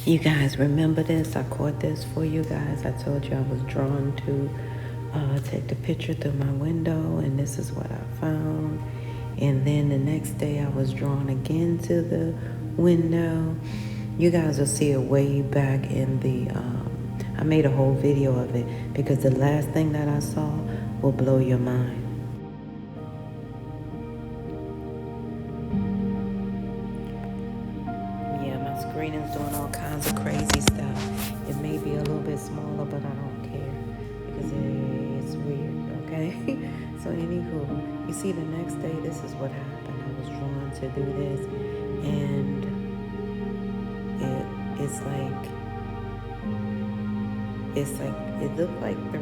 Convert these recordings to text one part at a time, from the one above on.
You guys remember this? I caught this for you guys. I told you I was drawn to take the picture through my window, and this is what I found. And then the next day I was drawn again to the window. You guys will see it way back in the, I made a whole video of it because the last thing that I saw will blow your mind. Yeah, my screen is doing all kinds of crazy stuff. It may be a little bit smaller, but I don't care because it's weird, okay? So anywho, you see the next day, this is what happened. I was drawn to do this, and it's like, it looked like 3,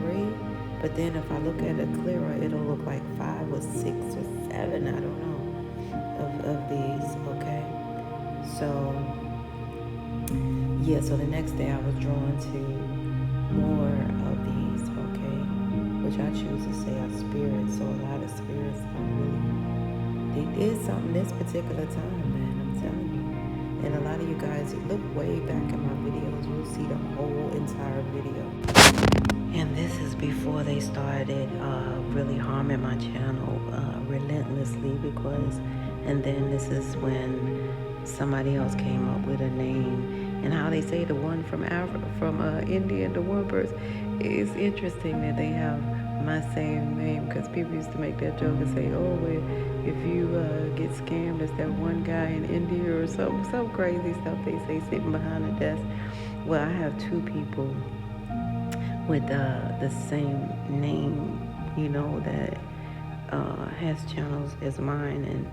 but then if I look at it clearer, it'll look like 5 or 6 or 7, I don't know, of these, okay? So, yeah, so the next day I was drawn to more of these, okay? Which I choose to say are spirits. So a lot of spirits are really, they did something this particular time, man, I'm telling you. And a lot of you guys, look way back in my videos, you'll see the whole entire video. And this is before they started really harming my channel relentlessly because, and then this is when somebody else came up with a name. And how they say the one from India and the one person, it's interesting that they have my same name because people used to make that joke and say, oh, well, if you get scammed, it's that one guy in India or some crazy stuff they say sitting behind a desk. Well, I have 2 people with the same name, you know, that has channels as mine. And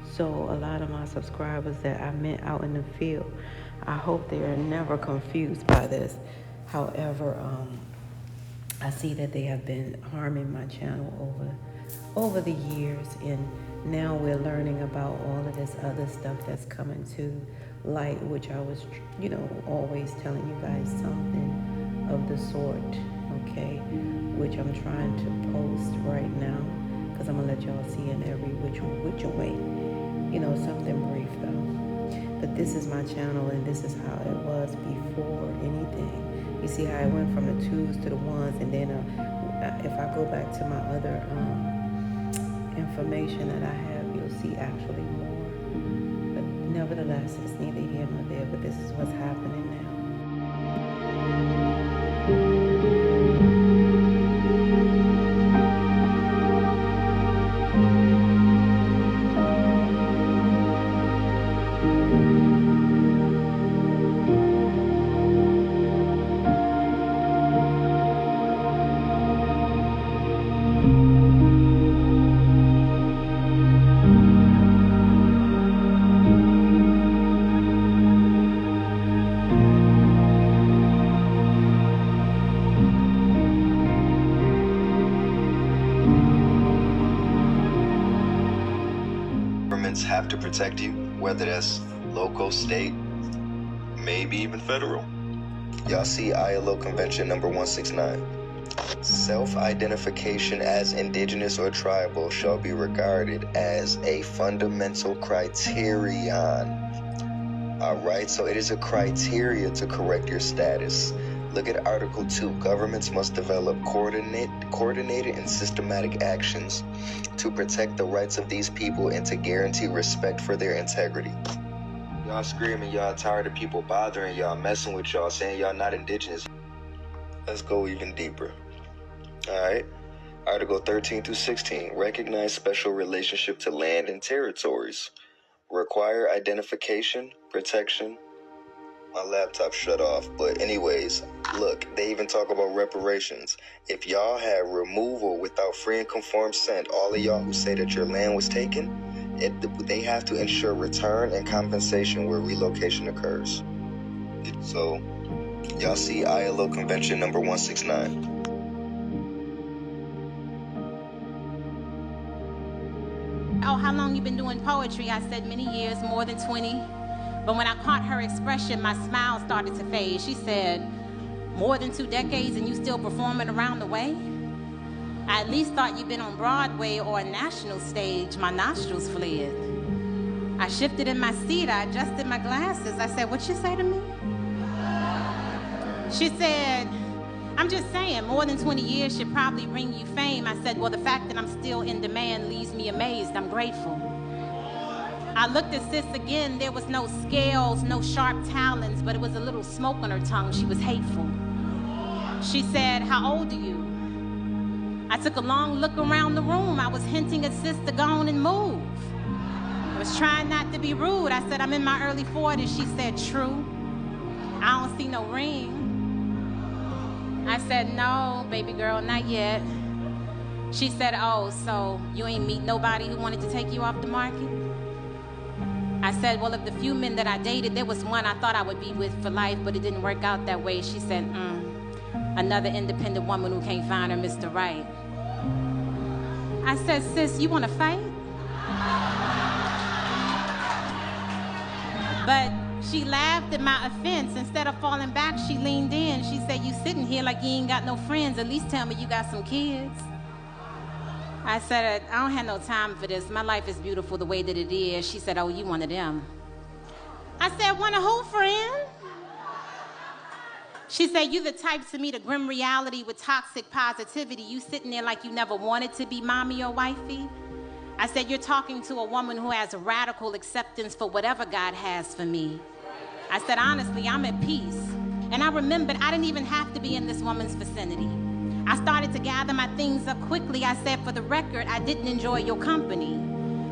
so a lot of my subscribers that I met out in the field, I hope they are never confused by this. However, I see that they have been harming my channel over the years, and now we're learning about all of this other stuff that's coming to light, which I was, you know, always telling you guys something of the sort, okay, which I'm trying to post right now because I'm gonna let y'all see in every which way, you know, something brief though. But this is my channel, and this is how it was before anything. You see how it went from the 2s to the 1s, and then if I go back to my other information that I have, you'll see actually more. But nevertheless, it's neither here nor there, but this is what's happening now. Governments have to protect you, whether that's local, state, maybe even federal. Y'all see ILO Convention number 169. Self-identification as indigenous or tribal shall be regarded as a fundamental criterion. Alright, so it is a criteria to correct your status. Look at Article 2. Governments must develop coordinated and systematic actions to protect the rights of these people and to guarantee respect for their integrity. Y'all screaming y'all tired of people bothering y'all, messing with y'all, saying y'all not indigenous. Let's go even deeper. Alright. Article 13 through 16. Recognize special relationship to land and territories. Require identification, protection. My laptop shut off, but anyways, look, they even talk about reparations. If y'all had removal without free and conformed consent, all of y'all who say that your land was taken, they have to ensure return and compensation where relocation occurs. So, y'all see ILO Convention number 169. Oh, how long you been doing poetry? I said many years, more than 20. But when I caught her expression, my smile started to fade. She said, more than 2 decades and you still performing around the way? I at least thought you'd been on Broadway or a national stage. My nostrils fled. I shifted in my seat. I adjusted my glasses. I said, what you say to me? She said, I'm just saying, more than 20 years should probably bring you fame. I said, well, the fact that I'm still in demand leaves me amazed. I'm grateful. I looked at sis again. There was no scales, no sharp talons, but it was a little smoke on her tongue. She was hateful. She said, how old are you? I took a long look around the room. I was hinting at sis to go on and move. I was trying not to be rude. I said, I'm in my early 40s. She said, true. I don't see no ring. I said, no, baby girl, not yet. She said, oh, so you ain't meet nobody who wanted to take you off the market? I said, well, of the few men that I dated, there was one I thought I would be with for life, but it didn't work out that way. She said, another independent woman who can't find her Mr. Right. I said, sis, you want to fight? But she laughed at my offense. Instead of falling back, she leaned in. She said, you sitting here like you ain't got no friends. At least tell me you got some kids. I said, I don't have no time for this. My life is beautiful the way that it is. She said, oh, you one of them. I said, one of who, friend? She said, you the type to meet a grim reality with toxic positivity. You sitting there like you never wanted to be mommy or wifey. I said, you're talking to a woman who has radical acceptance for whatever God has for me. I said, honestly, I'm at peace. And I remembered I didn't even have to be in this woman's vicinity. I started to gather my things up quickly. I said, for the record, I didn't enjoy your company.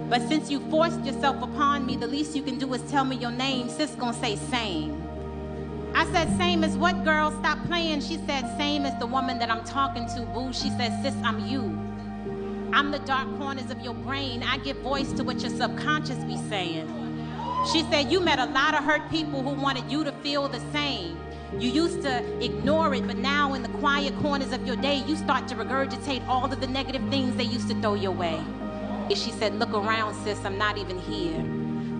But since you forced yourself upon me, the least you can do is tell me your name. Sis gonna say same. I said, same as what, girl? Stop playing. She said, same as the woman that I'm talking to, boo. She said, sis, I'm you. I'm the dark corners of your brain. I give voice to what your subconscious be saying. She said, you met a lot of hurt people who wanted you to feel the same. You used to ignore it, but now in the quiet corners of your day, you start to regurgitate all of the negative things they used to throw your way. She said, look around, sis, I'm not even here.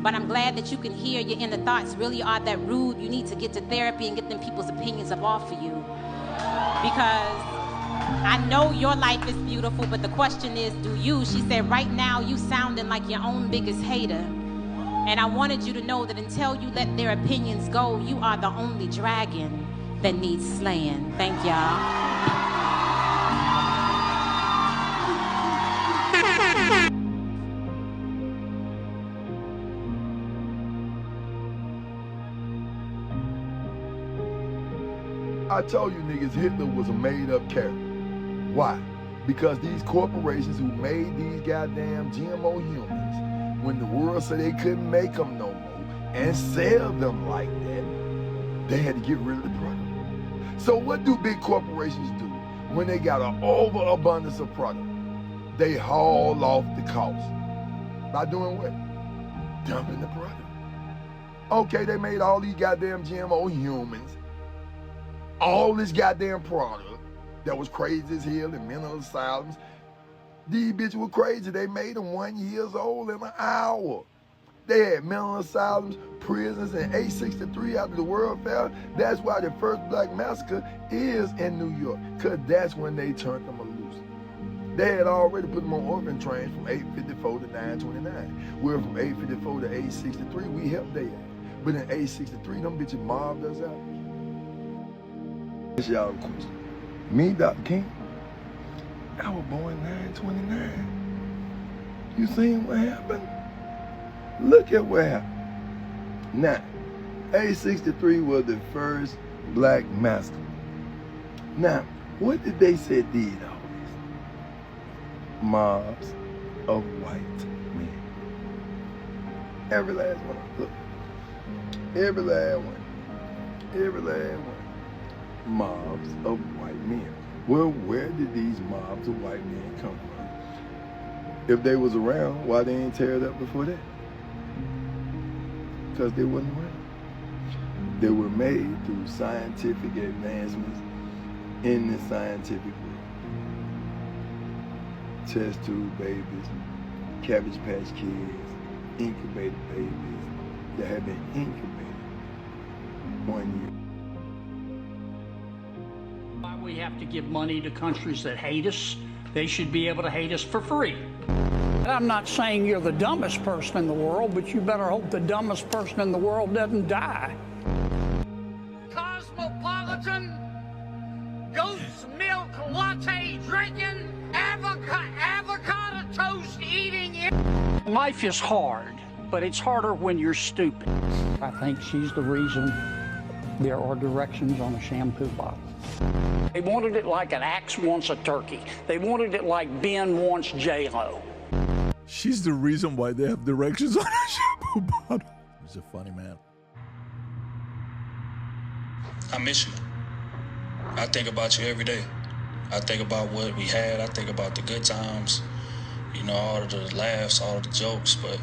But I'm glad that you can hear your inner thoughts really are that rude. You need to get to therapy and get them people's opinions up off of you. Because I know your life is beautiful, but the question is, do you? She said, right now, you sounding like your own biggest hater. And I wanted you to know that until you let their opinions go, you are the only dragon that needs slaying. Thank y'all. I told you niggas Hitler was a made-up character. Why? Because these corporations who made these goddamn GMO humans, when the world said they couldn't make them no more and sell them like that, they had to get rid of the product. So what do big corporations do when they got an overabundance of product? They haul off the cost. By doing what? Dumping the product. Okay, they made all these goddamn GMO humans, all this goddamn product that was crazy as hell in mental asylums. These bitches were crazy. They made them 1 year old in an hour. They had mental asylums, prisons, and 863 after the World Fair. That's why the first black massacre is in New York, because that's when they turned them loose. They had already put them on orphan trains from 854 to 929. We're from 854 to 863, we helped they ass. But in 863, them bitches mobbed us out. That's y'all question. Me, Dr. King, I was born 929. You seen what happened? Look at what happened. Now, 863 was the first black massacre. Now, what did they say did all this? Mobs of white men. Every last one. Look. Every last one. Every last one. Mobs of white men. Well, where did these mobs of white men come from? If they was around, why they ain't tear it up before that? Because they wasn't around. They were made through scientific advancements in the scientific world. Test tube babies, Cabbage Patch Kids, incubated babies that have been incubated 1 year. Why we have to give money to countries that hate us? They should be able to hate us for free. I'm not saying you're the dumbest person in the world, but you better hope the dumbest person in the world doesn't die. Cosmopolitan Life is hard, but it's harder when you're stupid. I think she's the reason there are directions on a shampoo bottle. They wanted it like an axe wants a turkey. They wanted it like Ben wants J-Lo. She's the reason why they have directions on a shampoo bottle. He's a funny man. I miss you. I think about you every day. I think about what we had. I think about the good times, you know, all of the laughs, all of the jokes, but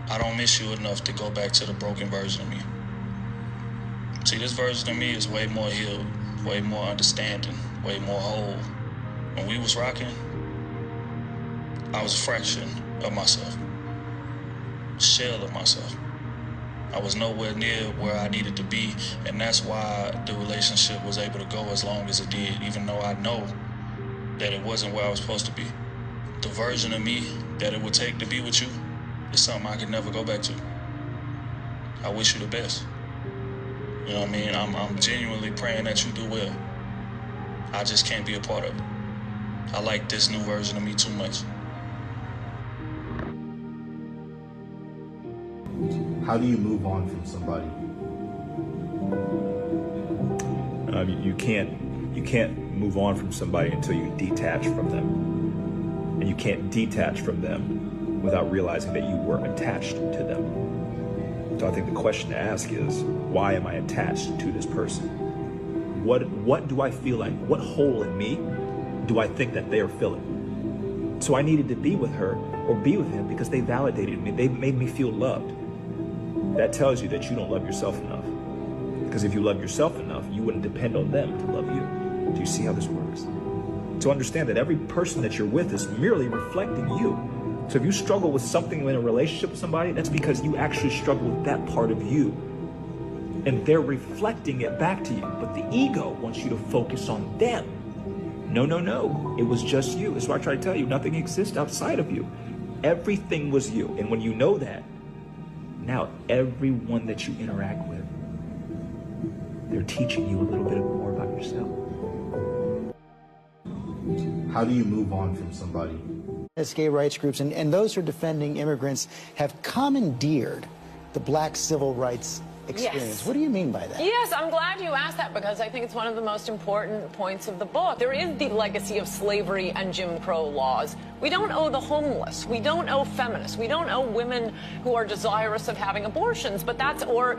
I don't miss you enough to go back to the broken version of me. See, this version of me is way more healed, way more understanding, way more whole. When we was rocking, I was a fraction of myself, shell of myself. I was nowhere near where I needed to be, and that's why the relationship was able to go as long as it did, even though I know that it wasn't where I was supposed to be. The version of me that it would take to be with you is something I could never go back to. I wish you the best. You know what I mean? I'm genuinely praying that you do well. I just can't be a part of it. I like this new version of me too much. How do you move on from somebody? You can't move on from somebody until you detach from them. And you can't detach from them without realizing that you were attached to them. So I think the question to ask is, why am I attached to this person? What do I feel like? What hole in me do I think that they are filling? So I needed to be with her or be with him because they validated me. They made me feel loved. That tells you that you don't love yourself enough. Because if you love yourself enough, you wouldn't depend on them to love you. Do you see how this works? To understand that every person that you're with is merely reflecting you. So if you struggle with something in a relationship with somebody, that's because you actually struggle with that part of you. And they're reflecting it back to you. But the ego wants you to focus on them. No, no, no. It was just you. That's why I try to tell you, nothing exists outside of you. Everything was you. And when you know that, now everyone that you interact with, they're teaching you a little bit more about yourself. How do you move on from somebody? As gay rights groups and those who are defending immigrants have commandeered the black civil rights experience. Yes. What do you mean by that? Yes, I'm glad you asked that because I think it's one of the most important points of the book. There is the legacy of slavery and Jim Crow laws. We don't owe the homeless. We don't owe feminists. We don't owe women who are desirous of having abortions, but that's or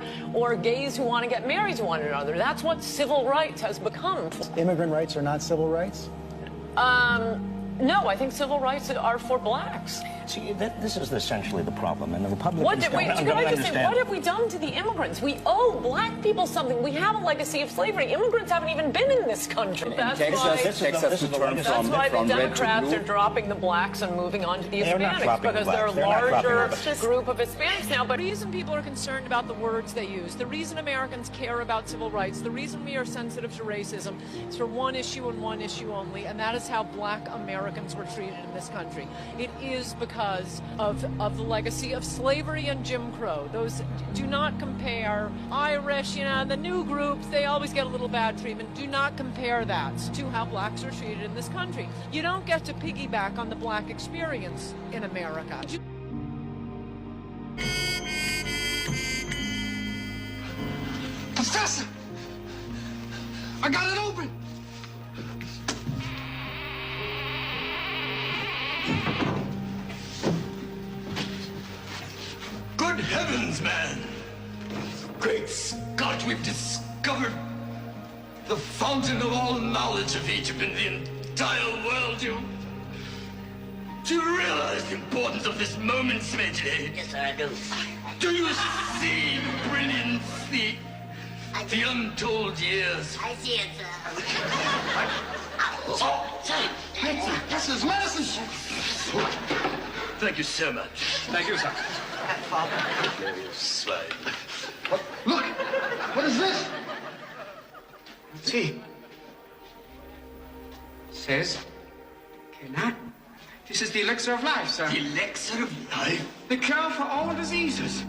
gays who want to get married to one another. That's what civil rights has become. Immigrant rights are not civil rights? No, I think civil rights are for blacks. See, this is essentially the problem, and the Republicans What have we done to the immigrants? We owe black people something. We have a legacy of slavery. Immigrants haven't even been in this country. That's why the Democrats are dropping the blacks and moving on to the Hispanics, because they're a larger group of Hispanics now. But the reason people are concerned about the words they use, the reason Americans care about civil rights, the reason we are sensitive to racism is for one issue and one issue only, and that is how black Americans were treated in this country. It is because of the legacy of slavery and Jim Crow. Those do not compare. Irish, you know, the new groups, they always get a little bad treatment. Do not compare that to how blacks are treated in this country. You don't get to piggyback on the black experience in America. Professor! I got it open! Good heavens, man! Great Scott, we've discovered the fountain of all knowledge of Egypt in the entire world. Do you realize the importance of this moment, Smedley? Yes, I do. Do you see brilliance, the untold years? I see it, sir. Sir, this is medicine. Thank you so much. Thank you, sir. Glorious slide. Look! What is this? See. Says, cannot. This is the elixir of life, sir. The elixir of life? The cure for all diseases.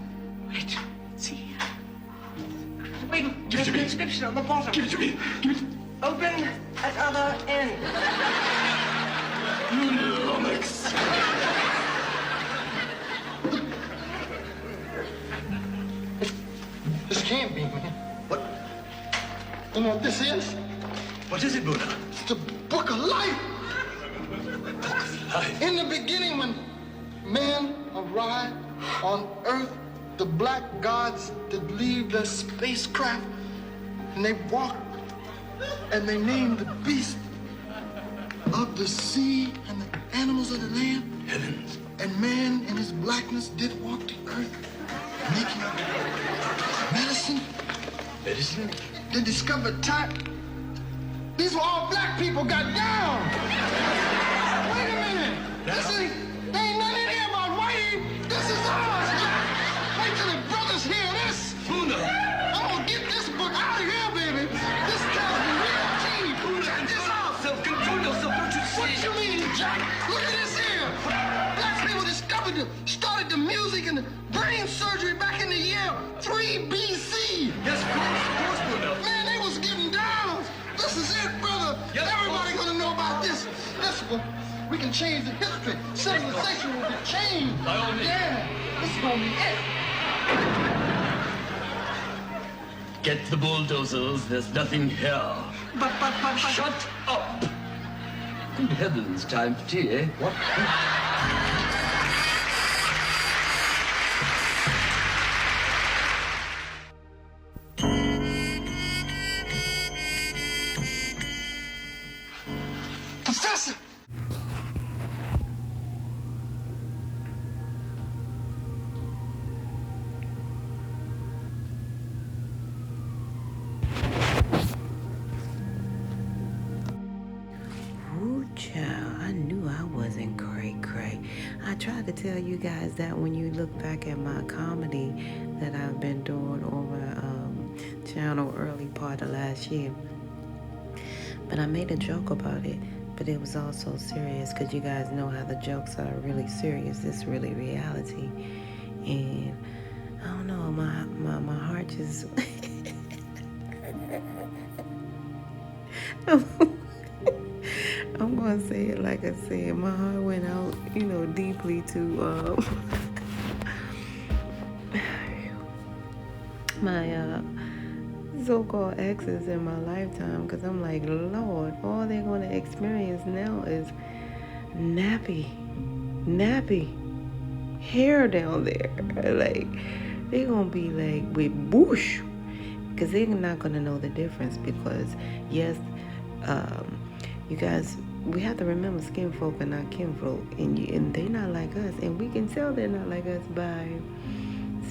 Wait. See. Wait, give it to me. The inscription on the bottom. Give it to me. Give it. Open at other end. Lumix. This can't be, man. What? You know what this is? What is it, Buddha? It's the book of life. Book of life. In the beginning, when man arrived on Earth, the black gods did leave their spacecraft, and they walked, and they named the beast of the sea and the animals of the land. Heavens. And man in his blackness did walk the earth, making medicine. Medicine? They discovered type. These were all black people got down. Wait a minute. This ain't nothing in here about whitey. This is ours, Jack. Wait till the brothers hear this. Buddha. I'm gonna get this book out of here, baby. This tells me real tea. Buddha, control yourself, don't you see? What you mean, Jack? Look at this here. Black people started the music and the brain surgery back in the year 3 BC. Yes, of course, Buddha. Man, they was getting down. This is it, brother. Yes, everybody gonna know about this. This one, we can change the history. Civilization will be changed. Yeah, this is gonna be it. Get the bulldozers, there's nothing here. But. Shut up! Good heavens, time for tea, eh? What? Professor! Ooh, child, I knew I wasn't cray-cray. I tried to tell you guys that when you look back at my comedy that I've been doing on my channel early part of last year. But I made a joke about it, but it was also serious because you guys know how the jokes are really serious. It's really reality. And I don't know, my heart just... I'm gonna say it like I said. My heart went out, deeply to my so-called exes in my lifetime, because I'm like, Lord, all they're gonna experience now is nappy hair down there. Like, they're gonna be like with bush, because they're not gonna know the difference. Because yes, you guys, we have to remember skin folk are not kinfolk, and they're not like us, and we can tell they're not like us by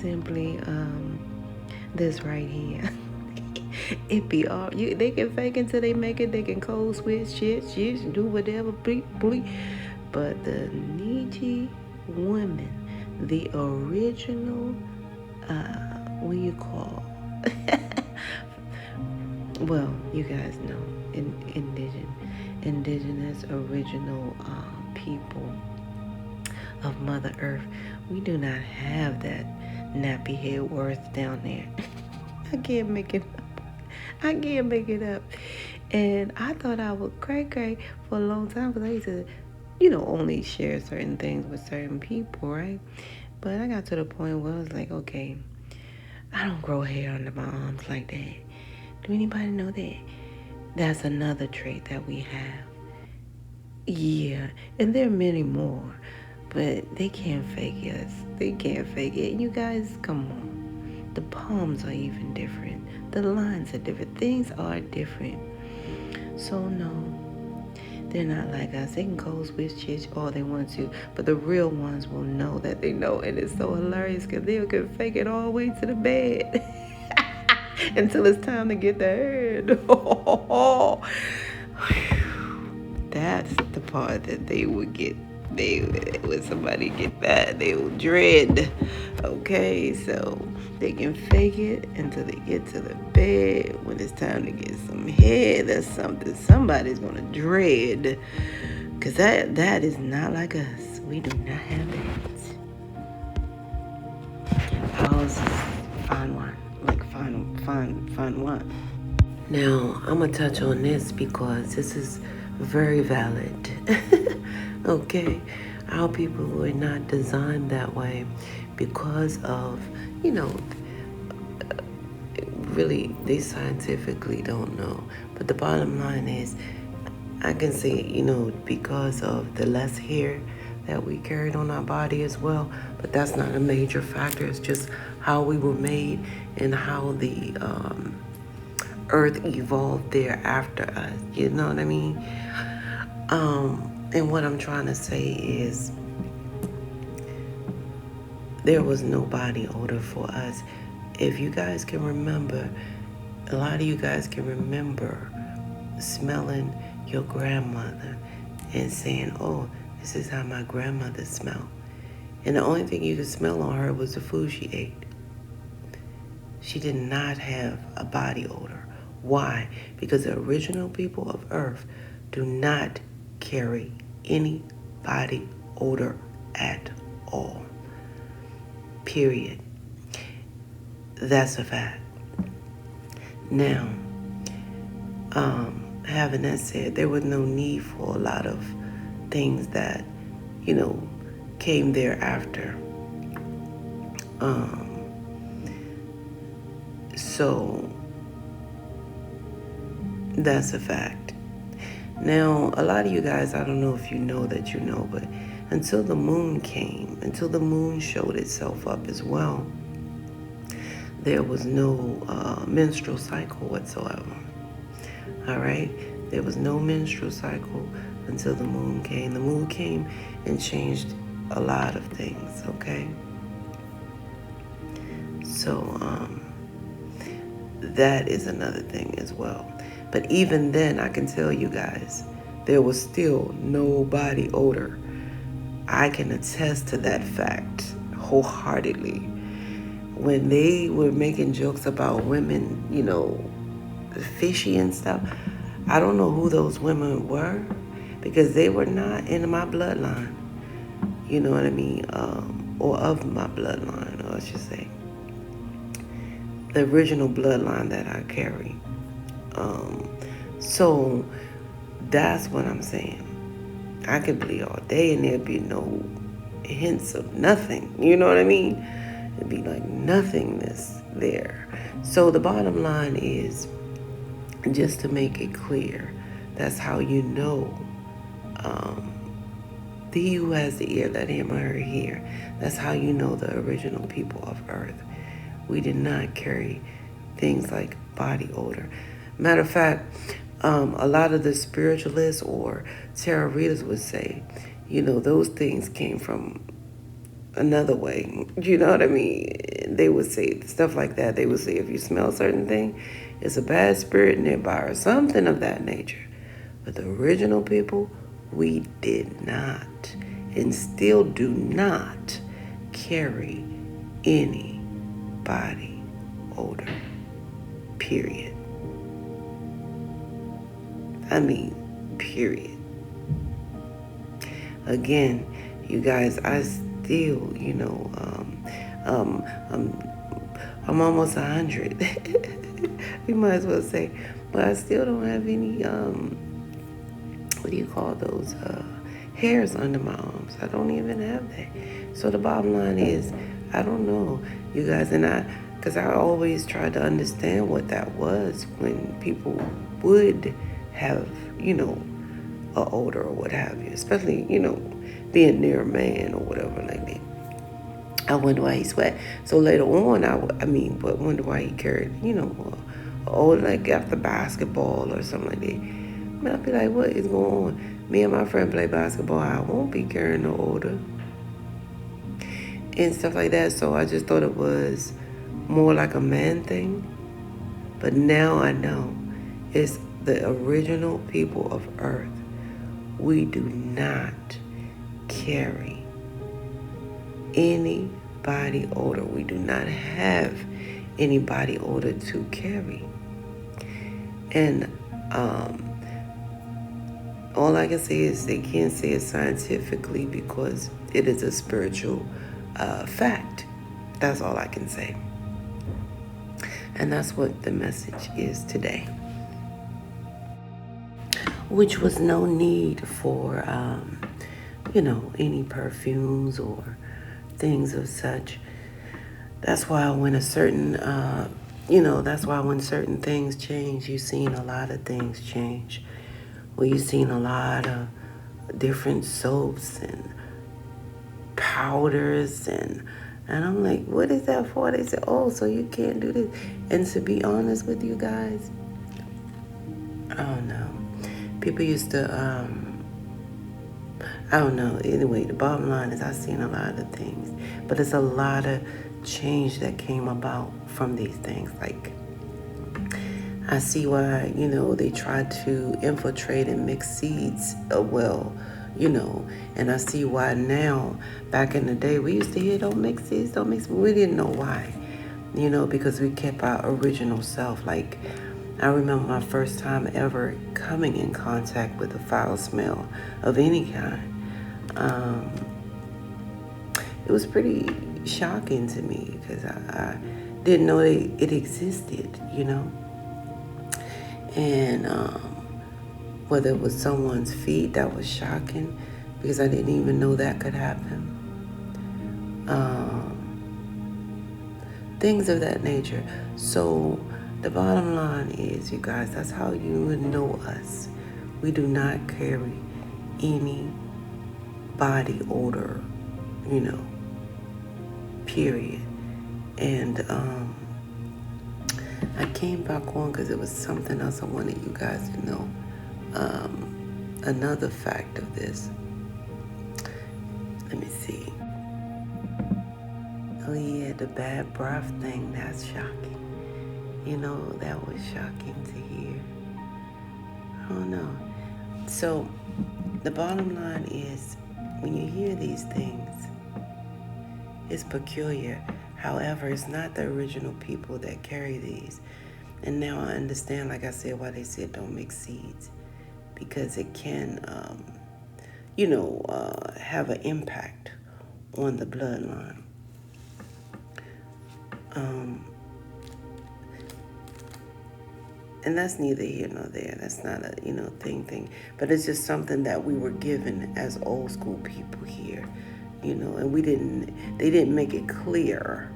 simply this right here. It be all they can fake until they make it. They can code switch, shit, do whatever, bleep. But the Nietzsche women, the original, what you call? Well, you guys know, indigenous original people of Mother Earth, we do not have that nappy head worth down there. I can't make it up. And I thought I would cray for a long time, because I used to, only share certain things with certain people, right? But I got to the point where I was like, okay, I don't grow hair under my arms like that. Do anybody know that? That's another trait that we have. Yeah, and there are many more, but they can't fake us. They can't fake it. You guys, come on. The palms are even different. The lines are different. Things are different. So no, they're not like us. They can code switch all they want to, but the real ones will know that they know, and it's so hilarious because they can fake it all the way to the bed until it's time to get the head. That's the part that they would get. When somebody get that, they will dread. Okay, so they can fake it until they get to the bed. When it's time to get some head, that's something somebody's gonna dread. Cause that is not like us. We do not have that. Ours is fine wine, like fine wine. Now I'm gonna touch on this because this is very valid. Okay, our people were not designed that way because of, really, they scientifically don't know. But the bottom line is, I can say, because of the less hair that we carried on our body as well, but that's not a major factor. It's just how we were made and how the earth evolved there after us. You know what I mean? And what I'm trying to say is there was no body odor for us. If you guys can remember, a lot of you guys can remember smelling your grandmother and saying, oh, this is how my grandmother smelled. And the only thing you could smell on her was the food she ate. She did not have a body odor. Why? Because the original people of Earth do not carry any body odor at all. Period. That's a fact. Now, having that said, there was no need for a lot of things that, came thereafter. So that's a fact. Now, a lot of you guys, I don't know if you know that you know, but until the moon came, until the moon showed itself up as well, there was no menstrual cycle whatsoever. All right? There was no menstrual cycle until the moon came. The moon came and changed a lot of things, okay? So, that is another thing as well. But even then, I can tell you guys, there was still no body odor. I can attest to that fact wholeheartedly. When they were making jokes about women, fishy and stuff, I don't know who those women were because they were not in my bloodline. You know what I mean? Or of my bloodline, or I should say. The original bloodline that I carry. So that's what I'm saying. I could bleed all day and there'd be no hints of nothing. You know what I mean? It'd be like nothingness there. So the bottom line is, just to make it clear, that's how you know. He who has the ear, let him or her hear. That's how you know the original people of Earth. We did not carry things like body odor. Matter of fact, a lot of the spiritualists or tarot readers would say, those things came from another way. You know what I mean? They would say stuff like that. They would say if you smell a certain thing, it's a bad spirit nearby or something of that nature. But the original people, we did not and still do not carry any body odor. Period. I mean, period. Again, you guys, I still, I'm almost 100. We might as well say, but I still don't have any, what do you call those, hairs under my arms. I don't even have that. So the bottom line is, I don't know, you guys, because I always tried to understand what that was when people would have, a odor or what have you, especially, being near a man or whatever like that. I wonder why he sweat. So later on, but wonder why he carried, odor like after basketball or something like that. I'd be like, what is going on? Me and my friend play basketball. I won't be carrying no odor and stuff like that. So I just thought it was more like a man thing. But now I know it's the original people of Earth. We do not carry any body odor. We do not have any body odor to carry. And all I can say is they can't say it scientifically because it is a spiritual fact. That's all I can say. And that's what the message is today. Which was no need for, any perfumes or things of such. That's why when a certain That's why when certain things change, you've seen a lot of things change. Well, you've seen a lot of different soaps and powders and I'm like, what is that for? They said, oh, so you can't do this. And to be honest with you guys, I don't know. People used to, I don't know. Anyway, the bottom line is I've seen a lot of things, but it's a lot of change that came about from these things. Like, I see why, they tried to infiltrate and mix seeds, and I see why now. Back in the day, we used to hear, don't mix seeds, don't mix. We didn't know why, because we kept our original self. Like, I remember my first time ever coming in contact with a foul smell of any kind. It was pretty shocking to me because I didn't know it existed, And whether it was someone's feet, that was shocking because I didn't even know that could happen. Things of that nature. So the bottom line is, you guys, that's how you would know us. We do not carry any body odor, period. And I came back on because it was something else I wanted you guys to know. Another fact of this. Let me see. Oh yeah, the bad breath thing, that's shocking. That was shocking to hear. I don't know. So the bottom line is, when you hear these things, it's peculiar. However, it's not the original people that carry these. And now I understand, like I said, why they said don't mix seeds. Because it can, have an impact on the bloodline. And that's neither here nor there. That's not a, thing. But it's just something that we were given as old school people here, and they didn't make it clear,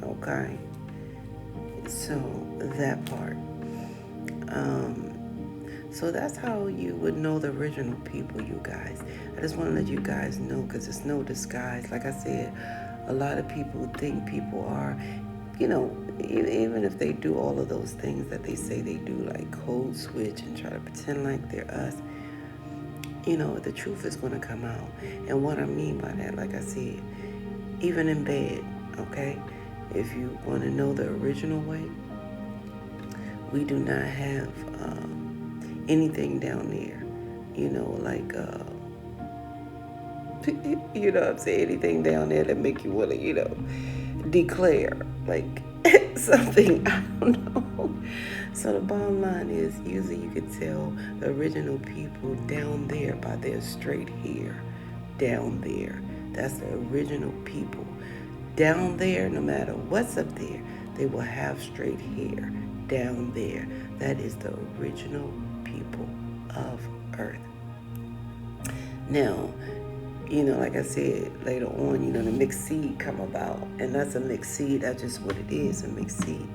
okay? So that part. So that's how you would know the original people, you guys. I just want to let you guys know, because it's no disguise. Like I said, a lot of people think people are, even if they do all of those things that they say they do, like code switch and try to pretend like they're us, the truth is going to come out. And what I mean by that, like I said, even in bed, okay, if you want to know the original way, we do not have anything down there, like, what I'm saying, anything down there that make you want to, declare, like, something, I don't know. So the bottom line is, usually you could tell the original people down there by their straight hair, down there. That's the original people. Down there, no matter what's up there, they will have straight hair down there. That is the original people of Earth. Now, like I said, later on, the mixed seed come about. And that's a mixed seed. That's just what it is, a mixed seed.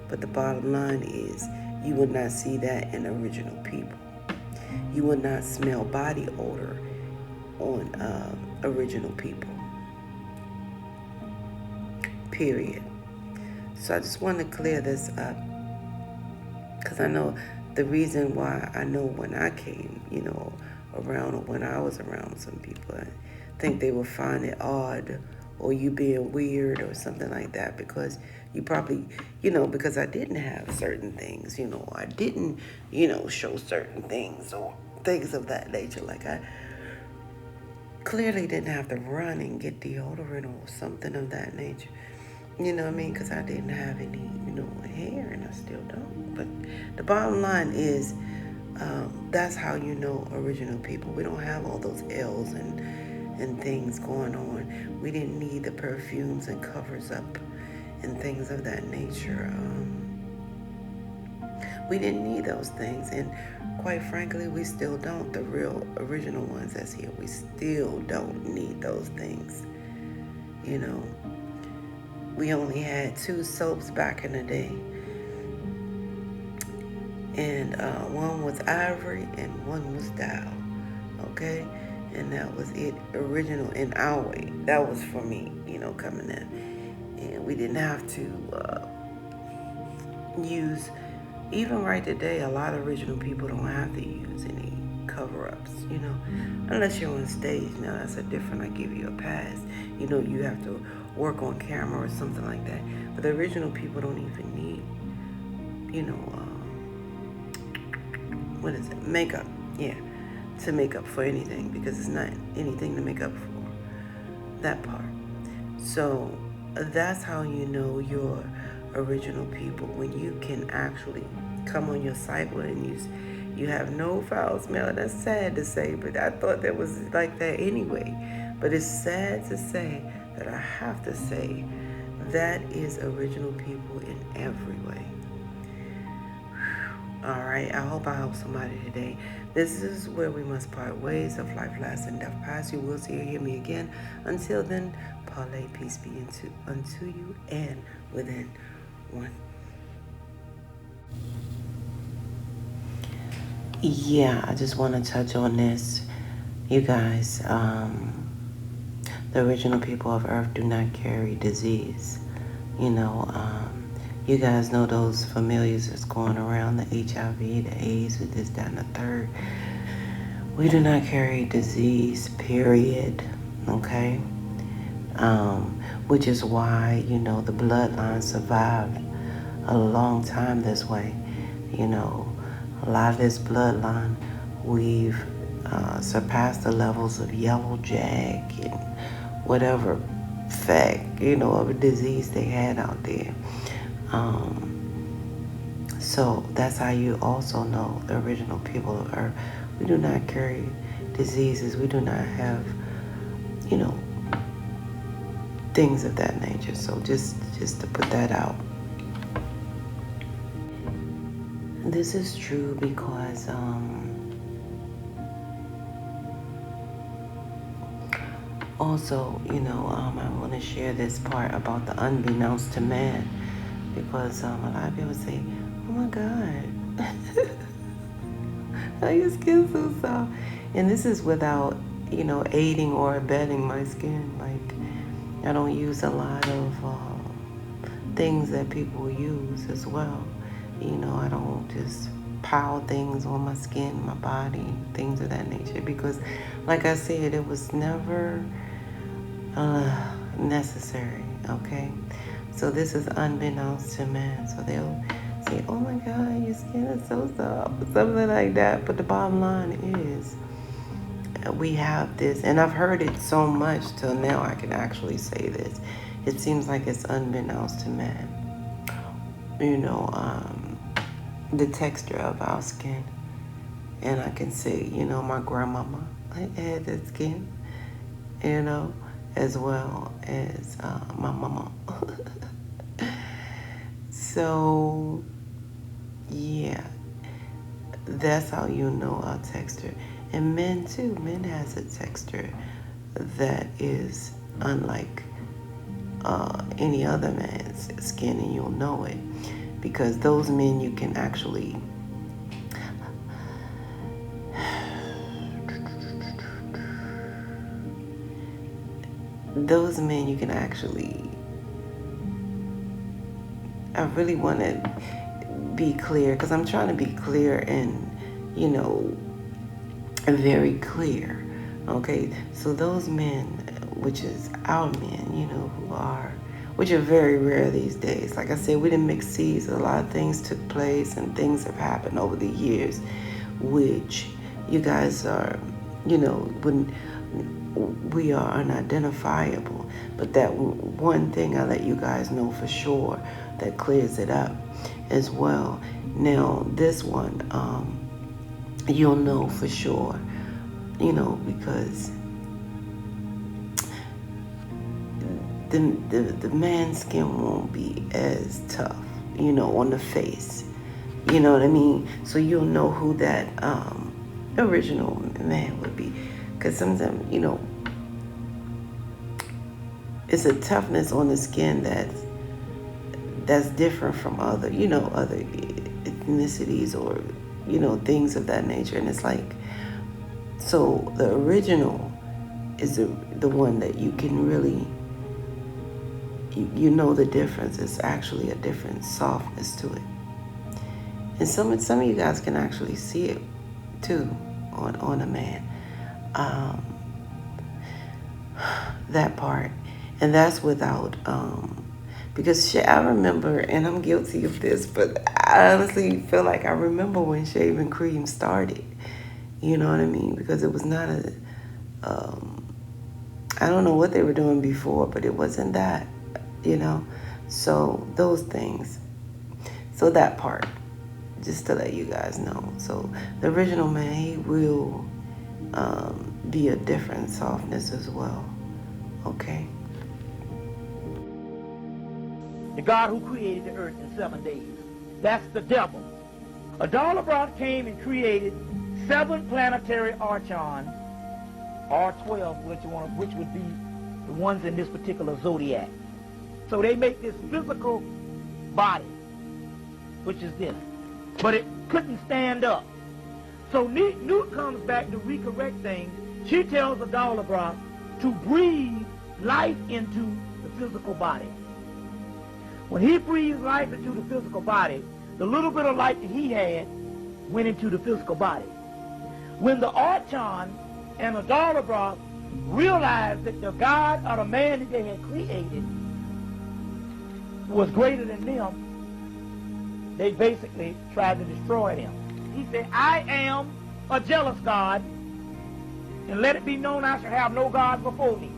But the bottom line is, you will not see that in original people. You will not smell body odor on original people. Period. So I just want to clear this up. Because I know the reason why I know when I came, around, or when I was around some people, I think they would find it odd, or you being weird or something like that, because you probably, because I didn't have certain things, I didn't, show certain things or things of that nature. Like, I clearly didn't have to run and get deodorant or something of that nature. You know what I mean? Because I didn't have any, hair, and I still don't. But the bottom line is, that's how you know original people. We don't have all those L's and things going on. We didn't need the perfumes and covers up and things of that nature. We didn't need those things. And quite frankly, we still don't. The real original ones that's here, we still don't need those things. We only had 2 soaps back in the day. and one was ivory and one was dial. Okay, and that was it, original in our way. That was for me, coming in, and we didn't have to use, even right today, a lot of original people don't have to use any cover-ups, unless you're on stage. Now that's a different, I give you a pass. You have to work on camera or something like that. But the original people don't even need, what is it? Makeup. Yeah, to make up for anything, because it's not anything to make up for that part. So that's how you know you're original people, when you can actually come on your site and you have no foul smell. That's sad to say, but I thought that was like that anyway. But it's sad to say that I have to say that is original people in every way. All right, I hope I help somebody today. This is where we must part ways. Of life lasts and death pass. You will see or hear me again. Until then, parlay, peace be unto you and within one. Yeah, I just want to touch on this. You guys, the original people of Earth do not carry disease. You guys know those familiars that's going around, the HIV, the AIDS, with this, that, and the third. We do not carry disease, period, okay? Which is why, the bloodline survived a long time this way. A lot of this bloodline, we've surpassed the levels of yellow jack and whatever fact, of a disease they had out there. So that's how you also know the original people of Earth. We do not carry diseases. We do not have, things of that nature. So just to put that out. This is true because also, I want to share this part about the unbeknownst to man, because a lot of people say, oh my God, how your skin so soft. And this is without, aiding or abetting my skin. Like, I don't use a lot of things that people use as well. I don't just pile things on my skin, my body, things of that nature. Because, like I said, it was never necessary, okay? So this is unbeknownst to man. So they'll say, oh my God, your skin is so soft, something like that. But the bottom line is, we have this, and I've heard it so much till now I can actually say this. It seems like it's unbeknownst to man. The texture of our skin. And I can say, my grandmama had that skin, as well as my mama. So, yeah, that's how you know our texture. And men too. Men has a texture that is unlike any other man's skin, and you'll know it. Because those men you can actually I really want to be clear, because I'm trying to be clear and, very clear. Okay, so those men, which is our men, which are very rare these days. Like I said, we didn't mix seeds. A lot of things took place and things have happened over the years, which you guys are, when we are unidentifiable. But that one thing I let you guys know for sure that clears it up as well. Now, this one, you'll know for sure, because the man's skin won't be as tough, on the face. You know what I mean? So you'll know who that original man would be. Because sometimes, it's a toughness on the skin that's different from other, ethnicities or, you know, things of that nature. And it's like, so the original is the one that you can really, you know the difference. It's actually a different softness to it. And some of you guys can actually see it too on a man. That part. And that's without, because I remember, and I'm guilty of this, but I honestly feel like I remember when shaving cream started. You know what I mean? Because it was not a, I don't know what they were doing before, but it wasn't that, you know? So those things. So that part, just to let you guys know. So the original man, he will be a different softness as well. Okay? The God who created the earth in 7 days. That's the devil. Adalabroth came and created 7 planetary archons, or 12, which would be the ones in this particular zodiac. So they make this physical body, which is this. But it couldn't stand up. So Newt comes back to recorrect things. She tells Adalabroth to breathe life into the physical body. When he breathed life into the physical body, the little bit of life that he had went into the physical body. When the Archon and Adalabroth realized that the God or the man that they had created was greater than them, they basically tried to destroy them. He said, I am a jealous God, and let it be known I shall have no God before me.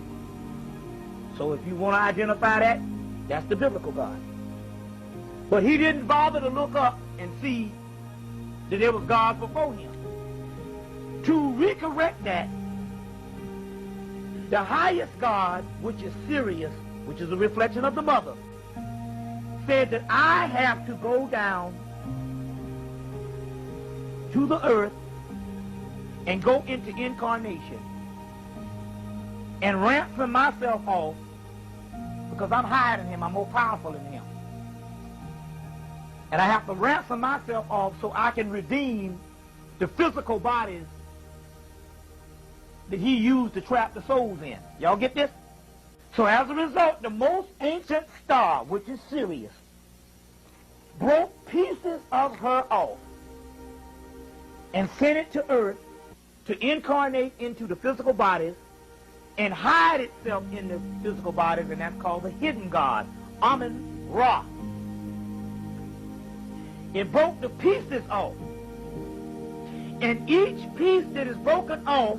So if you want to identify that, that's the biblical God. But he didn't bother to look up and see that there was God before him. To recorrect that, the highest God, which is Sirius, which is a reflection of the mother, said that I have to go down to the earth and go into incarnation and ransom myself off because I'm higher than him, I'm more powerful than him. And I have to ransom myself off so I can redeem the physical bodies that he used to trap the souls in. Y'all get this? So as a result, the most ancient star, which is Sirius, broke pieces of her off and sent it to earth to incarnate into the physical bodies and hide itself in the physical bodies, and that's called the hidden God, Amun-Ra. It broke the pieces off. And each piece that is broken off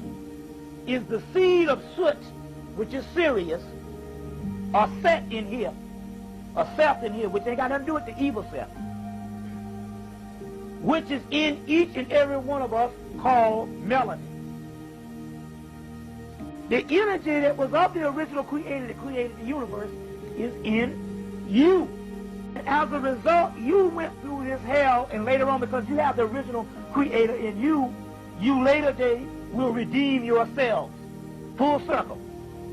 is the seed of Soot, which is Sirius, or Set in here, or Seth in here, which ain't got nothing to do with the evil Seth, which is in each and every one of us called melanin. The energy that was of the original creator that created the universe is in you. And as a result, you went through this hell, and later on, because you have the original creator in you, you later day will redeem yourselves. Full circle.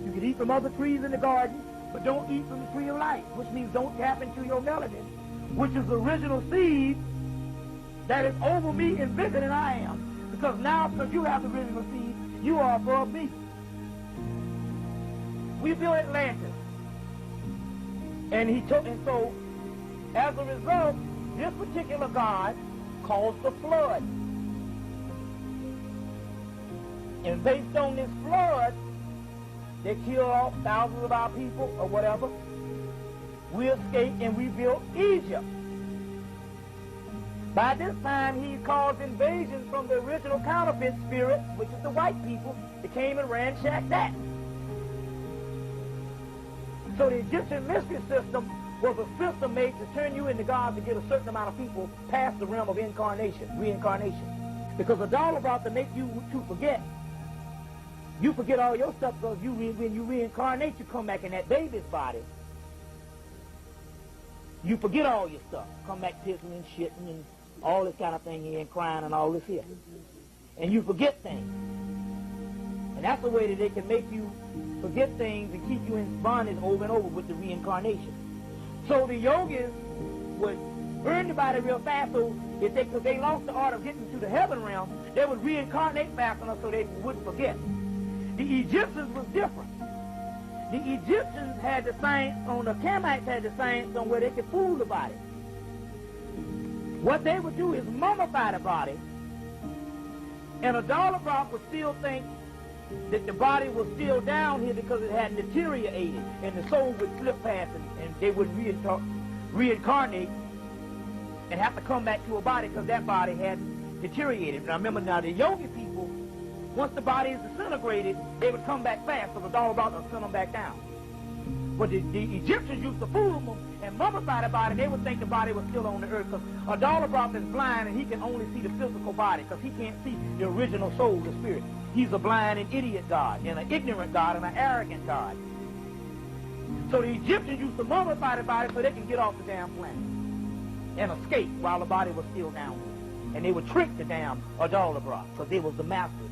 You can eat from other trees in the garden, but don't eat from the tree of life, which means don't tap into your melanin, which is the original seed that is over me and bigger than I am. Because now, because you have the original seed, you are above me. We built Atlantis. And so, as a result, this particular God caused the flood. And based on this flood, they killed off thousands of our people or whatever. We escaped and we built Egypt. By this time, he caused invasions from the original counterfeit spirit, which is the white people, that came and ransacked that. So the Egyptian mystery system was a system made to turn you into God to get a certain amount of people past the realm of reincarnation. Because it's all about to make you to forget. You forget all your stuff because when you reincarnate, you come back in that baby's body. You forget all your stuff. Come back pissing and shitting and all this kind of thing here and crying and all this here. And you forget things. And that's the way that they can make you forget things and keep you in bondage over and over with the reincarnation. So the yogis would burn the body real fast, so if they lost the art of getting to the heaven realm, they would reincarnate fast enough so they wouldn't forget. The Egyptians was different. The Egyptians had the science, the Canaanites had the science on where they could fool the body. What they would do is mummify the body, and a dollar block would still think that the body was still down here because it had deteriorated, and the soul would slip past, and they would reincarnate and have to come back to a body because that body had deteriorated. Now remember, the yogi people, once the body is disintegrated, they would come back fast, so the dollar block would send them back down. But the Egyptians used to fool them and mummify the body. They would think the body was still on the earth because a dollar block is blind and he can only see the physical body because he can't see the original soul, the spirit. He's a blind and idiot God, and an ignorant God, and an arrogant God. So the Egyptians used to mummify the body so they can get off the damn planet and escape while the body was still down there. And they would trick the damn dollar block because they was the masters.